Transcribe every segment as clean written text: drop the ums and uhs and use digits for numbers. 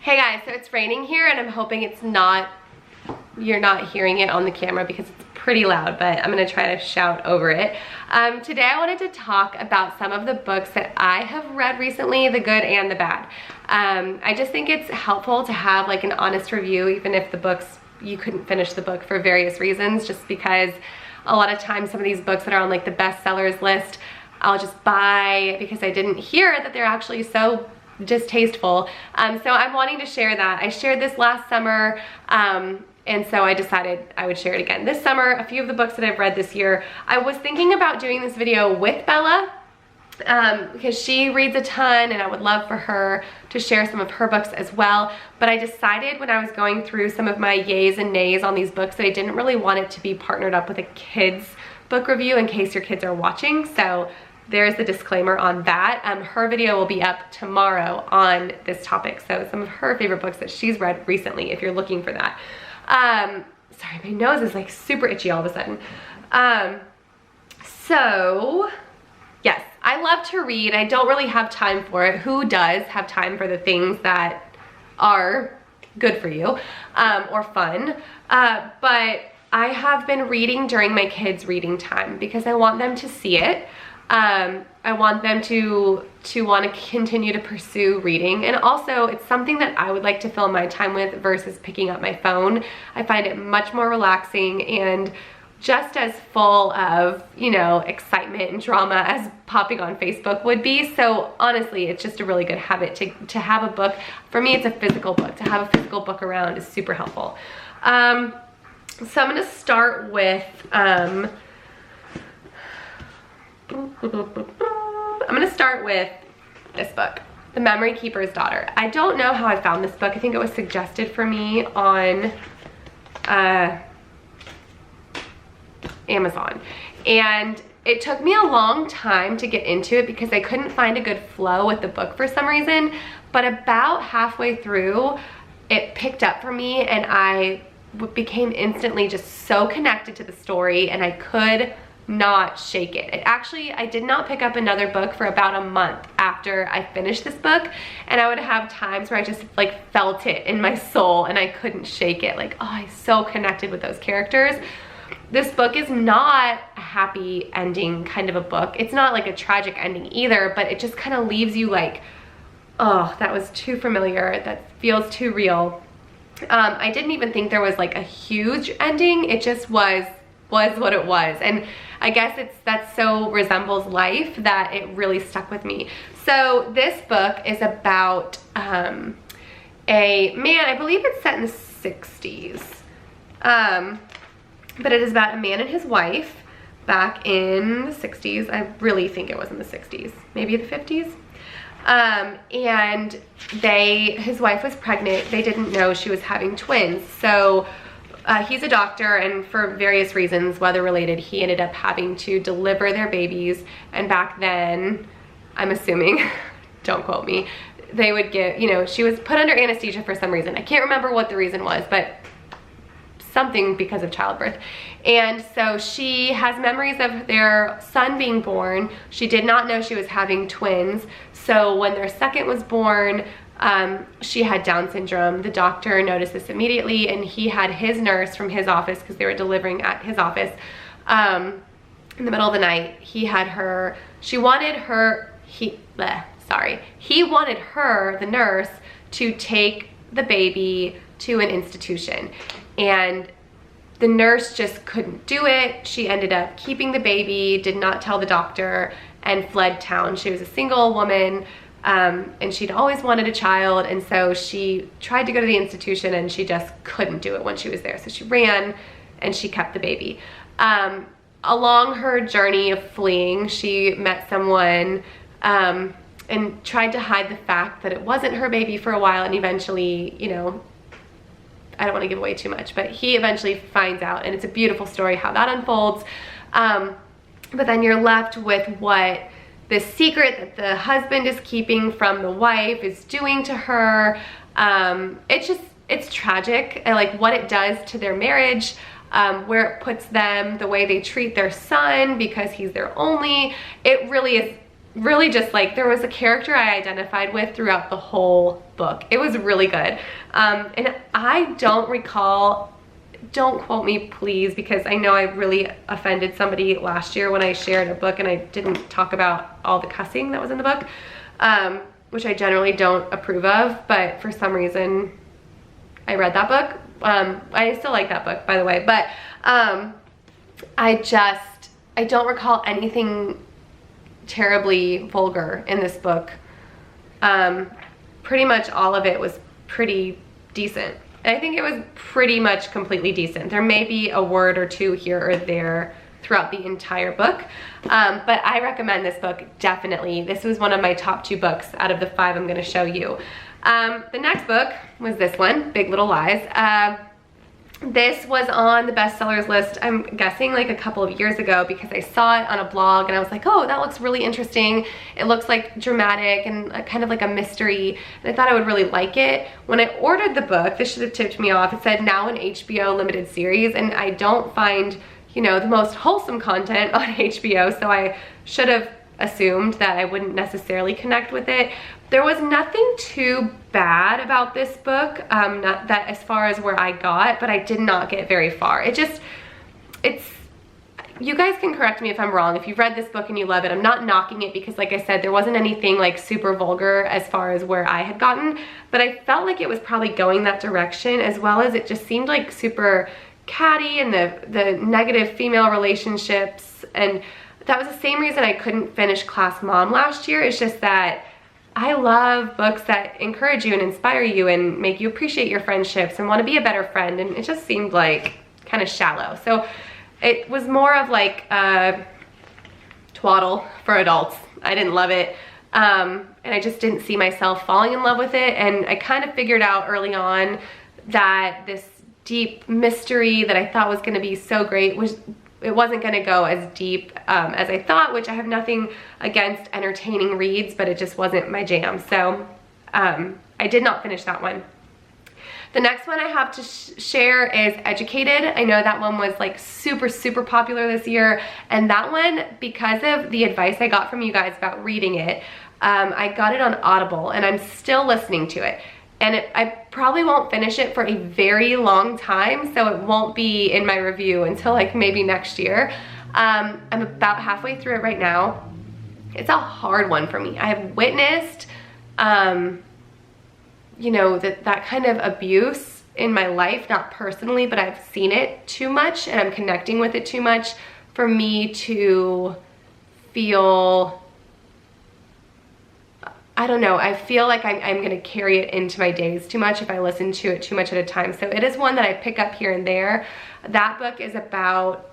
Hey guys, so it's raining here and I'm hoping you're not hearing it on the camera because it's pretty loud, but I'm gonna try to shout over it. Today I wanted to talk about some of the books that I have read recently, the good and the bad. I just think it's helpful to have like an honest review, even if you couldn't finish the book for various reasons, just because a lot of times some of these books that are on like the bestsellers list, I'll just buy because I didn't hear that they're actually so distasteful. So I'm wanting to share that. I shared this last summer, and so I decided I would share it again this summer. A few of the books that I've read this year. I was thinking about doing this video with Bella, because she reads a ton and I would love for her to share some of her books as well. But I decided when I was going through some of my yays and nays on these books that I didn't really want it to be partnered up with a kid's book review in case your kids are watching. So there's the disclaimer on that. Her video will be up tomorrow on this topic. So some of her favorite books that she's read recently, if you're looking for that. Sorry, my nose is like super itchy all of a sudden. So yes, I love to read. I don't really have time for it. Who does have time for the things that are good for you, or fun? But I have been reading during my kids' reading time because I want them to see it. I want them to want to continue to pursue reading, and also it's something that I would like to fill my time with versus picking up my phone. I find it much more relaxing and just as full of, you know, excitement and drama as popping on Facebook would be. So honestly, it's just a really good habit to have a book. For me, it's a physical book. To have a physical book around is super helpful. So I'm going to start with this book, The Memory Keeper's Daughter. I don't know how I found this book. I think it was suggested for me on Amazon. And it took me a long time to get into it because I couldn't find a good flow with the book for some reason. But about halfway through, it picked up for me and I became instantly just so connected to the story and I could not shake it. I did not pick up another book for about a month after I finished this book, and I would have times where I just like felt it in my soul and I couldn't shake it. Like, oh, I so connected with those characters. This book is not a happy ending kind of a book. It's not like a tragic ending either, but it just kind of leaves you like, oh, that was too familiar. That feels too real. I didn't even think there was like a huge ending. It just was what it was. And I guess that so resembles life that it really stuck with me. So this book is about a man, I believe it's set in the 60s. But it is about a man and his wife back in the 60s. I really think it was in the 60s, maybe the 50s. And his wife was pregnant. They didn't know she was having twins. So he's a doctor, and for various reasons, weather related, he ended up having to deliver their babies. And back then, I'm assuming, don't quote me, they would get, you know, she was put under anesthesia for some reason. I can't remember what the reason was, but something because of childbirth. And so she has memories of their son being born. She did not know she was having twins. So when their second was born, she had Down syndrome. The doctor noticed this immediately, and he had his nurse from his office, because they were delivering at his office, in the middle of the night. He wanted her, the nurse, to take the baby to an institution, and the nurse just couldn't do it. She ended up keeping the baby, did not tell the doctor, and fled town. She was a single woman, and she'd always wanted a child, and so she tried to go to the institution and she just couldn't do it when she was there. So she ran and she kept the baby. Along her journey of fleeing, she met someone and tried to hide the fact that it wasn't her baby for a while, and eventually, you know, I don't want to give away too much, but he eventually finds out, and it's a beautiful story how that unfolds. But then you're left with what this secret that the husband is keeping from the wife is doing to her. It's tragic, and like what it does to their marriage, where it puts them, the way they treat their son because he's their only. It really is really just like, there was a character I identified with throughout the whole book. It was really good. And I don't recall, don't quote me please, because I know I really offended somebody last year when I shared a book and I didn't talk about all the cussing that was in the book, which I generally don't approve of, but for some reason I read that book. I still like that book, by the way, but I don't recall anything terribly vulgar in this book. Pretty much all of it was pretty decent. And I think it was pretty much completely decent. There may be a word or two here or there throughout the entire book, but I recommend this book definitely. This was one of my top 2 books out of the 5 I'm gonna show you. The next book was this one, Big Little Lies. This was on the bestsellers list, I'm guessing like a couple of years ago, because I saw it on a blog and I was like, oh, that looks really interesting. It looks like dramatic and kind of like a mystery, and I thought I would really like it. When I ordered the book, this should have tipped me off, it said now an HBO limited series, and I don't find, you know, the most wholesome content on HBO, so I should have assumed that I wouldn't necessarily connect with it. There was nothing too bad about this book, not that as far as where I got, but I did not get very far. You guys can correct me if I'm wrong. If you've read this book and you love it, I'm not knocking it, because like I said, there wasn't anything like super vulgar as far as where I had gotten, but I felt like it was probably going that direction, as well as it just seemed like super catty, and the negative female relationships, and that was the same reason I couldn't finish Class Mom last year. It's just that I love books that encourage you and inspire you and make you appreciate your friendships and want to be a better friend, and it just seemed like kind of shallow. So it was more of like twaddle for adults. I didn't love it, and I just didn't see myself falling in love with it, and I kind of figured out early on that this deep mystery that I thought was going to be so great it wasn't going to go as deep as I thought, which I have nothing against entertaining reads, but it just wasn't my jam. So I did not finish that one. The next one I have to share is Educated. I know that one was like super, super popular this year, and that one, because of the advice I got from you guys about reading it, I got it on Audible, and I'm still listening to it. And I probably won't finish it for a very long time, so it won't be in my review until like maybe next year. I'm about halfway through it right now. It's a hard one for me. I have witnessed, you know, that kind of abuse in my life, not personally, but I've seen it too much and I'm connecting with it too much for me to feel, I don't know, I feel like I'm gonna carry it into my days too much if I listen to it too much at a time. So it is one that I pick up here and there. That book is about,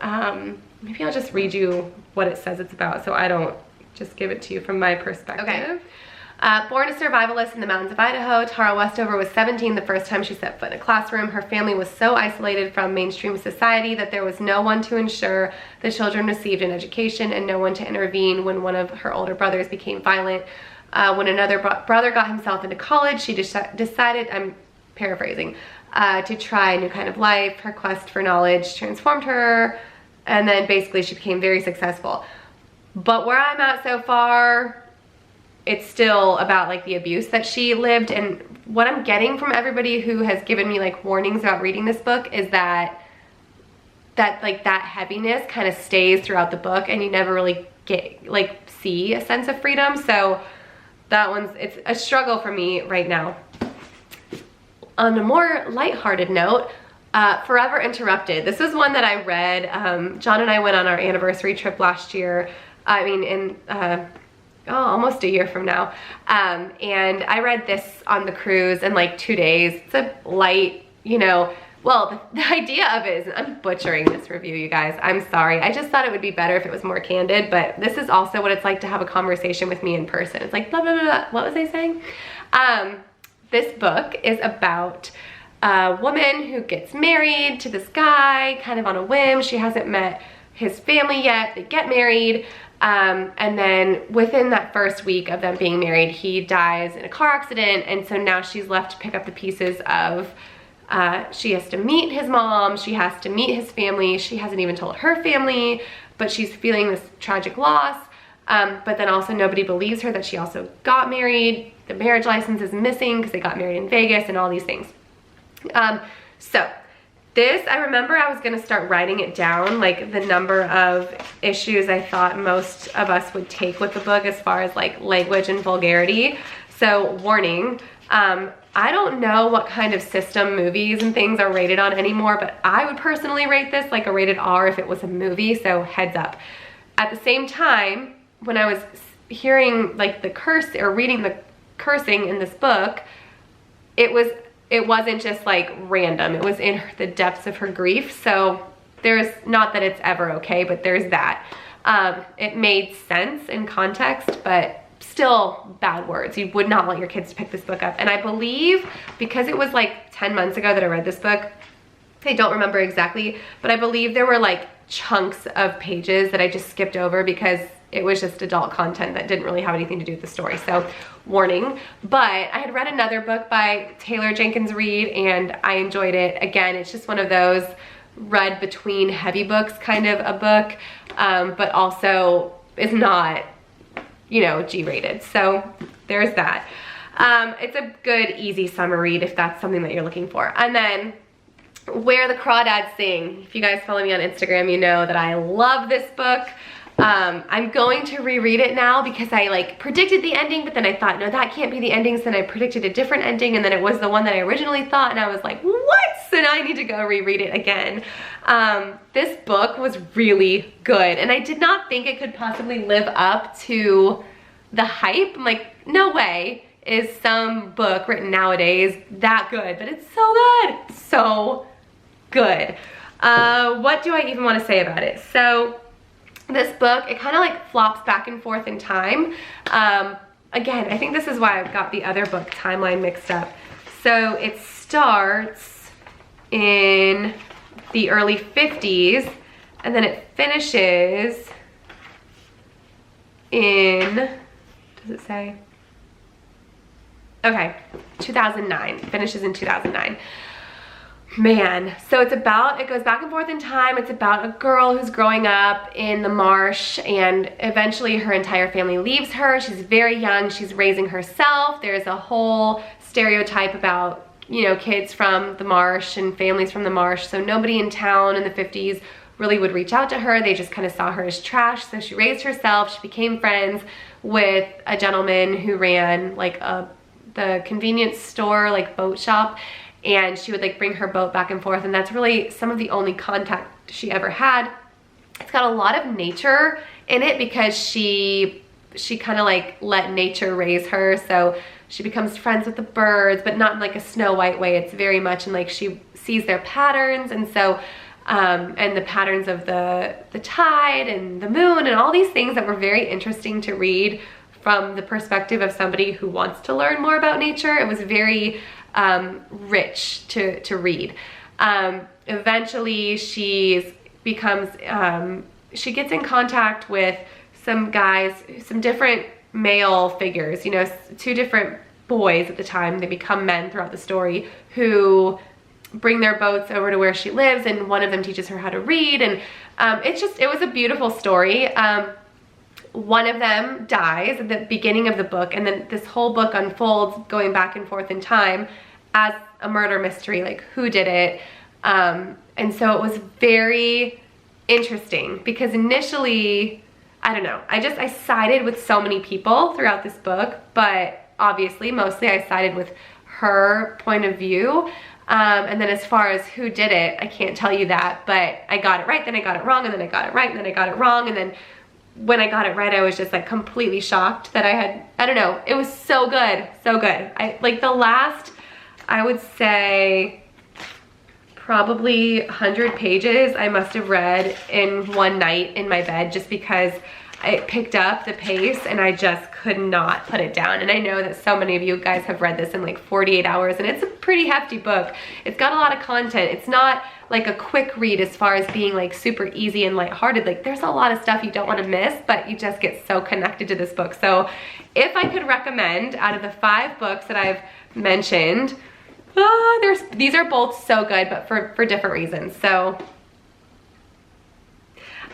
maybe I'll just read you what it says it's about so I don't just give it to you from my perspective. Okay. Born a survivalist in the mountains of Idaho, Tara Westover was 17 the first time she set foot in a classroom. Her family was so isolated from mainstream society that there was no one to ensure the children received an education and no one to intervene when one of her older brothers became violent. When another brother got himself into college, she decided, I'm paraphrasing, to try a new kind of life. Her quest for knowledge transformed her, and then basically she became very successful. But where I'm at so far, it's still about like the abuse that she lived, and what I'm getting from everybody who has given me like warnings about reading this book is that that heaviness kind of stays throughout the book and you never really get like see a sense of freedom. So that it's a struggle for me right now. On a more lighthearted note, Forever Interrupted. This was one that I read. John and I went on our anniversary trip last year. I mean, in almost a year from now. And I read this on the cruise in like 2 days. It's a light, you know, well, the idea of it is, I'm butchering this review, you guys. I'm sorry. I just thought it would be better if it was more candid, but this is also what it's like to have a conversation with me in person. It's like, blah, blah, blah, blah. What was I saying? This book is about a woman who gets married to this guy kind of on a whim. She hasn't met his family yet. They get married. And then within that first week of them being married, he dies in a car accident. And so now she's left to pick up the pieces of, she has to meet his mom, she has to meet his family, she hasn't even told her family, but she's feeling this tragic loss. But then also nobody believes her that she also got married. The marriage license is missing because they got married in Vegas and all these things. So this, I remember I was gonna start writing it down, like the number of issues I thought most of us would take with the book as far as like language and vulgarity. So warning, I don't know what kind of system movies and things are rated on anymore, but I would personally rate this like a rated R if it was a movie, so heads up. At the same time, when I was hearing like the curse or reading the cursing in this book, it wasn't just like random. It was in the depths of her grief. So there's, not that it's ever okay, but there's that. It made sense in context, but still bad words. You would not want your kids to pick this book up. And I believe because it was like 10 months ago that I read this book, I don't remember exactly, but I believe there were like chunks of pages that I just skipped over because it was just adult content that didn't really have anything to do with the story. So warning. But I had read another book by Taylor Jenkins Reid and I enjoyed it. Again, it's just one of those read between heavy books kind of a book, but also is not, you know, G-rated. So there's that. It's a good, easy summer read if that's something that you're looking for. And then Where the Crawdads Sing. If you guys follow me on Instagram, you know that I love this book. I'm going to reread it now because I like predicted the ending, but then I thought, no, that can't be the ending. So then I predicted a different ending and then it was the one that I originally thought and I was like, what? So now I need to go reread it again. This book was really good and I did not think it could possibly live up to the hype. I'm like, no way is some book written nowadays that good, but it's so good, so good. What do I even want to say about it? So this book, it kind of like flops back and forth in time. Again, I think this is why I've got the other book timeline mixed up. So it starts in the early 50s and then it finishes in, does it say? Okay, 2009, finishes in 2009. Man, so it goes back and forth in time. It's about a girl who's growing up in the marsh and eventually her entire family leaves her. She's very young, she's raising herself. There's a whole stereotype about, you know, kids from the marsh and families from the marsh. So nobody in town in the 50s really would reach out to her. They just kind of saw her as trash. So she raised herself, she became friends with a gentleman who ran like the convenience store, like boat shop. And she would like bring her boat back and forth and that's really some of the only contact she ever had. It's got a lot of nature in it because she kind of like let nature raise her. So she becomes friends with the birds, but not in like a Snow White way. It's very much in like she sees their patterns and so and the patterns of the tide and the moon and all these things that were very interesting to read from the perspective of somebody who wants to learn more about nature. It was very rich to read. Eventually she gets in contact with some guys, some different male figures, you know, two different boys at the time. They become men throughout the story who bring their boats over to where she lives and one of them teaches her how to read and it was a beautiful story. One of them dies at the beginning of the book and then this whole book unfolds going back and forth in time as a murder mystery, like who did it. And so it was very interesting because initially, I don't know, I sided with so many people throughout this book, but obviously mostly I sided with her point of view. And then as far as who did it, I can't tell you that, but I got it right, then I got it wrong, and then I got it right, and then I got it wrong, and then when I got it right, I was just like completely shocked that I don't know, it was so good, so good. Like the last, I would say probably 100 pages I must have read in one night in my bed just because I picked up the pace and I just could not put it down. And I know that so many of you guys have read this in like 48 hours and it's a pretty hefty book. It's got a lot of content. It's not like a quick read as far as being like super easy and lighthearted. Like there's a lot of stuff you don't want to miss, but you just get so connected to this book. So if I could recommend out of the 5 books that I've mentioned, these are both so good, but for different reasons. So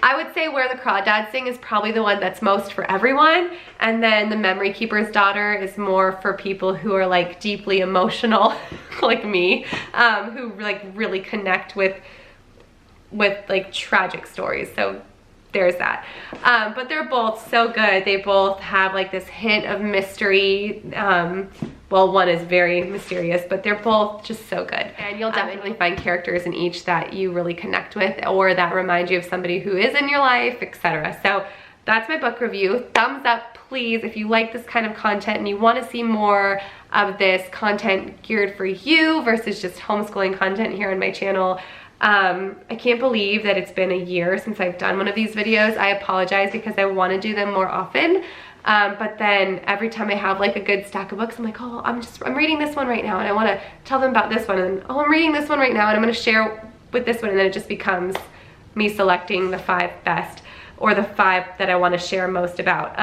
I would say Where the Crawdads Sing is probably the one that's most for everyone. And then The Memory Keeper's Daughter is more for people who are like deeply emotional, like me, who like really connect with like tragic stories. So there's that. But they're both so good. They both have like this hint of mystery. Well, one is very mysterious, but they're both just so good. And you'll definitely find characters in each that you really connect with or that remind you of somebody who is in your life, etc. So that's my book review. Thumbs up, please, if you like this kind of content and you want to see more of this content geared for you versus just homeschooling content here on my channel. I can't believe that it's been a year since I've done one of these videos. I apologize because I want to do them more often. But then every time I have like a good stack of books, I'm like, oh, I'm reading this one right now and I want to tell them about this one, and oh, I'm reading this one right now and I'm going to share with this one, and then it just becomes me selecting the 5 best or the 5 that I want to share most about.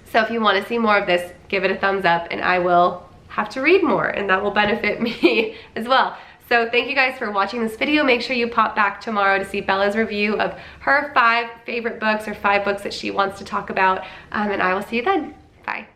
So if you want to see more of this, give it a thumbs up and I will have to read more, and that will benefit me as well. So thank you guys for watching this video. Make sure you pop back tomorrow to see Bella's review of her 5 favorite books or 5 books that she wants to talk about. And I will see you then. Bye.